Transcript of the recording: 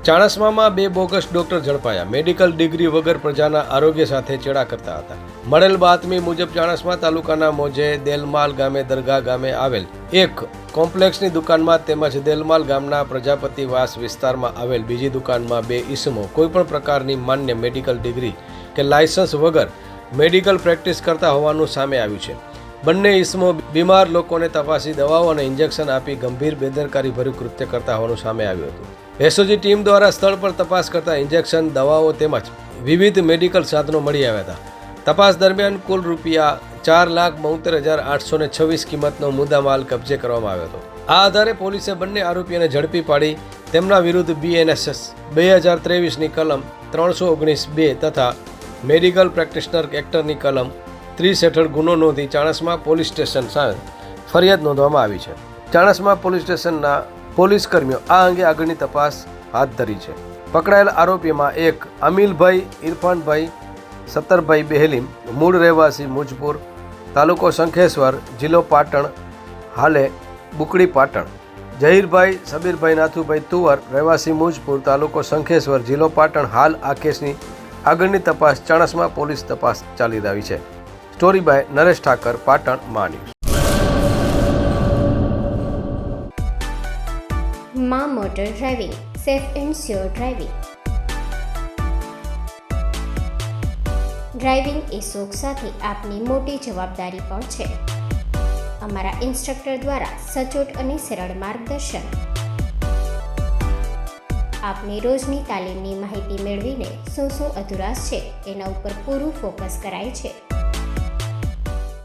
ચાણસ્મામાં 2 bogus doctor ઝડપાયા. Medical degree વગર પ્રજાના આરોગ્ય સાથે ચેડા કરતા હતા. મળેલ બાતમી મુજબ ચાણસ્મા તાલુકાના મોજે દેલમાલ ગામે દરગાહ ગામે આવેલ એક કોમ્પ્લેક્સની દુકાનમાં તેમજ દેલમાલ ગામના પ્રજાપતિવાસ વિસ્તારમાં આવેલ બીજી દુકાનમાં 2 ઈસમો કોઈપણ પ્રકારની માન્ય મેડિકલ ડિગ્રી કે લાયસન્સ વગર મેડિકલ પ્રેક્ટિસ કરતા હોવાનું સામે આવ્યું છે. બંને ઈસમો બીમાર લોકોને તપાસી દવાઓ અને ઇન્જેક્શન આપી ગંભીર બેદરકારીભર્યું કૃત્ય કરતા હોવાનું સામે આવ્યું હતું. એસઓજી ટીમ દ્વારા સ્થળ પર તપાસ કરતા ઇન્જેક્શન, દવાઓ તેમજ વિવિધ મેડિકલ સાધનો મળી આવ્યા હતા. તપાસ દરમિયાન કુલ રૂપિયા 4,72,826 કિંમતનો મુદ્દામાલ કબજે કરવામાં આવ્યો હતો. આ આધારે પોલીસે બંને આરોપીઓને ઝડપી પાડી તેમના વિરુદ્ધ BNSS 2023ની કલમ 319(2) તથા મેડિકલ પ્રેક્ટિશનર એક્ટની કલમ 30 હેઠળ ગુનો નોંધી ચાણસ્મા પોલીસ સ્ટેશન સામે ફરિયાદ નોંધવામાં આવી છે. ચાણસ્મા પોલીસ સ્ટેશનના પોલીસ કર્મીઓ આ અંગે આગળની તપાસ હાથ ધરી છે. પકડાયેલ આરોપીમાં એક અમીલભાઈ ઇરફાનભાઈ સત્તરભાઈ બેહલીમ, મૂળ રહેવાસી મુજપુર, તાલુકો શંખેશ્વર, જિલ્લો પાટણ, હાલે બુકડી પાટણ. જહીરભાઈ સબીરભાઈ નાથુભાઈ તુવર, રહેવાસી મુજપુર, તાલુકો શંખેશ્વર, જિલ્લો પાટણ. હાલ આ કેસની આગળની તપાસ ચાણસ્મા પોલીસ તપાસ ચાલી રહી છે. સ્ટોરી બાય નરેશ ઠાકર, પાટણ, મા ન્યૂઝ. માં motor driving, safe and sure driving. Driving એ શોખ સાથે આપની મોટી જવાબદારી પણ છે. અમારા ઇન્સ્ટ્રક્ટર દ્વારા સચોટ અને સરળ માર્ગદર્શન. આપની રોજની તાલીમની માહિતી મેળવીને શું અધુરાશ છે એના ઉપર પૂરું ફોકસ કરાય છે.